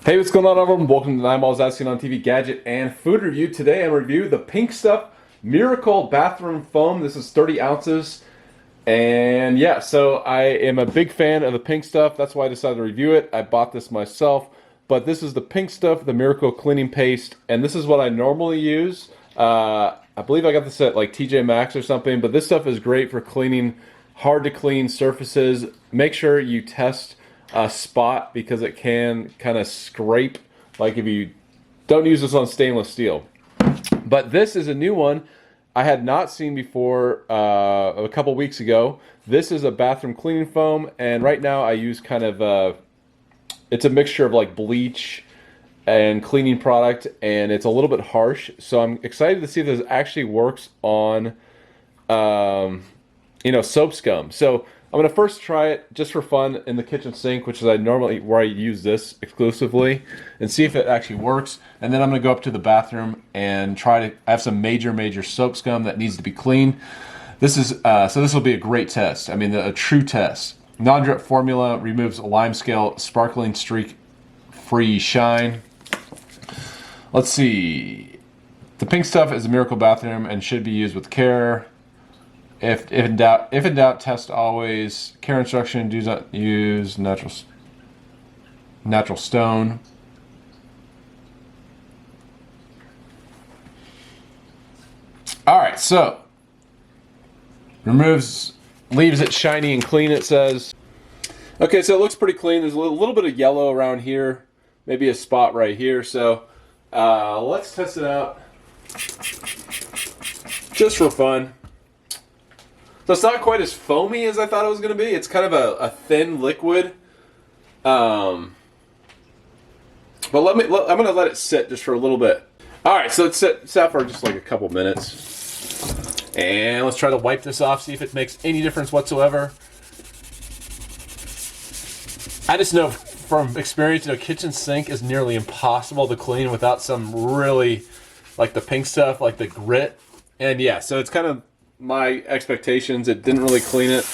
Hey, what's going on, everyone? Welcome to 9 Balls Asking on TV Gadget and Food Review. Today I review the Pink Stuff Miracle Bathroom Foam. This is 30 ounces. And yeah, so I am a big fan of the Pink Stuff. That's why I decided to review it. I bought this myself. But this is the Pink Stuff, the Miracle Cleaning Paste. And this is what I normally use. I believe I got this at like TJ Maxx or something. But this stuff is great for cleaning hard to clean surfaces. Make sure you test a spot because it can kind of scrape, like if you don't use this on stainless steel. But this is a new one I had not seen before a couple weeks ago. This is a bathroom cleaning foam, and right now I use kind of it's a mixture of like bleach and cleaning product, and it's a little bit harsh, so I'm excited to see if this actually works on soap scum. So I'm going to first try it just for fun in the kitchen sink, which is where I use this exclusively, and see if it actually works. And then I'm going to go up to the bathroom and try to. I have some major soap scum that needs to be cleaned. This is so this will be a great test. I mean, a true test. Non-drip formula removes lime scale, sparkling streak free shine. Let's see. The Pink Stuff is a miracle bathroom and should be used with care. If in doubt, test always. Care instruction: do not use natural stone. All right, so leaves it shiny and clean. It says. Okay, so it looks pretty clean. There's a little bit of yellow around here, maybe a spot right here. So let's test it out, just for fun. So it's not quite as foamy as I thought it was going to be. It's kind of a thin liquid. But I'm going to let it sit just for a little bit. All right, so it's sat for just like a couple minutes. And let's try to wipe this off, see if it makes any difference whatsoever. I just know from experience, kitchen sink is nearly impossible to clean without some really, like the Pink Stuff, like the grit. And yeah, so it's kind of my expectations. It didn't really clean it.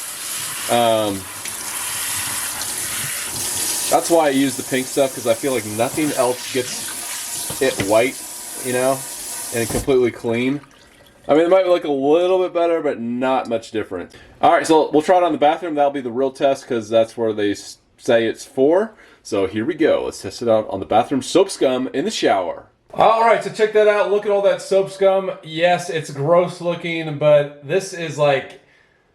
That's why I use the Pink Stuff, because I feel like nothing else gets it white, and completely clean. I mean, it might look a little bit better, but not much different. All right, so we'll try it on the bathroom. That'll be the real test, because that's where they say it's for. So here we go. Let's test it out on the bathroom soap scum in the shower. All right, so check that out. Look at all that soap scum. Yes, it's gross looking, but this is like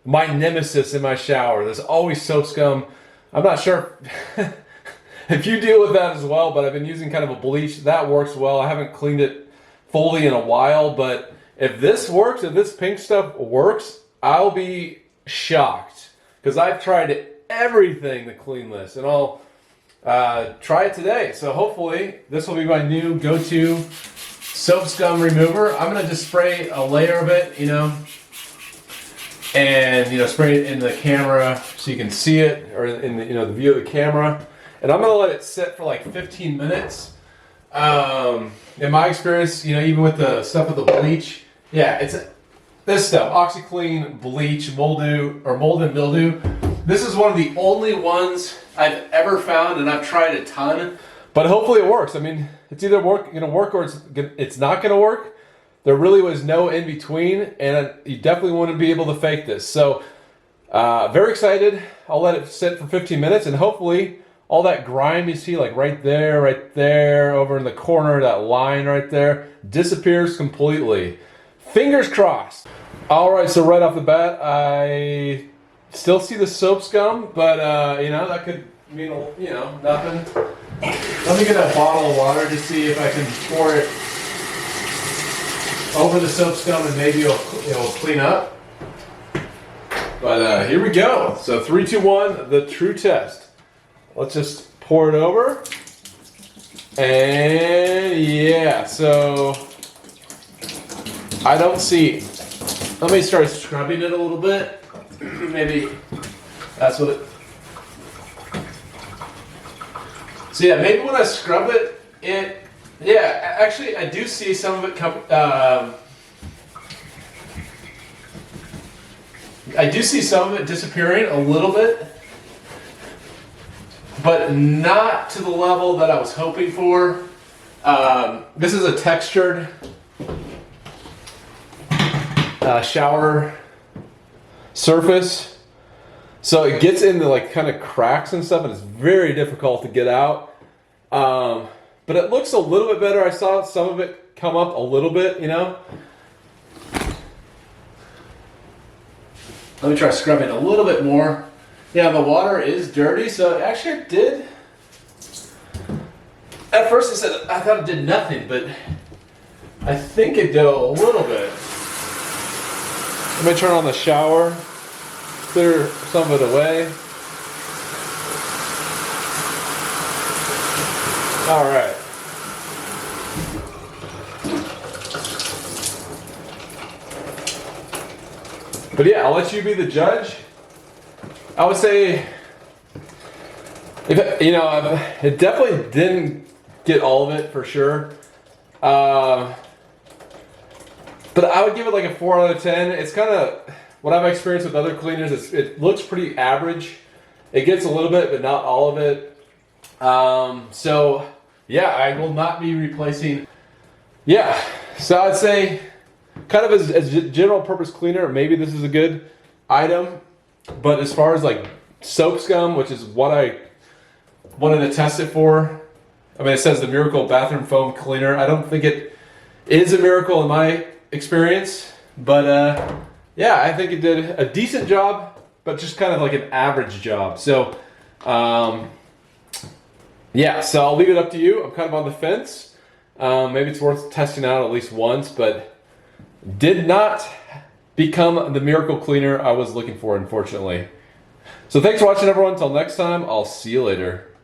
my nemesis in my shower. There's always soap scum. I'm not sure if you deal with that as well, but I've been using kind of a bleach. That works well. I haven't cleaned it fully in a while, but if this works, if this Pink Stuff works, I'll be shocked, because I've tried everything to clean this, and I'll try it today. So hopefully this will be my new go-to soap scum remover. I'm going to just spray a layer of it, and spray it in the camera so you can see it, or in the view of the camera. And I'm going to let it sit for like 15 minutes. In my experience, even with the stuff with the bleach, yeah, it's this stuff, OxyClean, bleach, mold and mildew. This is one of the only ones I've ever found, and I've tried a ton. But hopefully it works. I mean, it's either going to work or it's not going to work. There really was no in between, and you definitely wouldn't be able to fake this. So, very excited. I'll let it sit for 15 minutes, and hopefully all that grime you see, like right there, over in the corner, that line right there, disappears completely. Fingers crossed. All right, so right off the bat, I still see the soap scum, but that could mean nothing. Let me get a bottle of water to see if I can pour it over the soap scum, and maybe it'll clean up. But here we go. So 3, 2, 1, the true test. Let's just pour it over, and yeah. So I don't see. Let me start scrubbing it a little bit. Maybe that's what it. So yeah, maybe when I scrub it, yeah, actually I do see some of it come. I do see some of it disappearing a little bit, but not to the level that I was hoping for. This is a textured shower surface, so it gets into like kind of cracks and stuff, and it's very difficult to get out. But it looks a little bit better. I saw some of it come up a little bit, you know. Let me try scrubbing a little bit more. Yeah, the water is dirty, so actually it did. At first I thought it did nothing, but I think it did a little bit. Let me turn on the shower, clear some of it away. All right. But yeah, I'll let you be the judge. I would say, if, you know, it definitely didn't get all of it for sure. But I would give it like a 4 out of 10. It's kind of what I've experienced with other cleaners. It looks pretty average. It gets a little bit, but not all of it. So yeah, I will not be replacing. Yeah, so I'd say kind of as a general purpose cleaner, maybe this is a good item. But as far as like soap scum, which is what I wanted to test it for, I mean, it says the Miracle Bathroom Foam Cleaner. I don't think it is a miracle in my experience, but yeah, I think it did a decent job, but just kind of like an average job. So yeah, so I'll leave it up to you. I'm kind of on the fence. Maybe it's worth testing out at least once, but did not become the miracle cleaner I was looking for, unfortunately. So thanks for watching, everyone. Until next time, I'll see you later.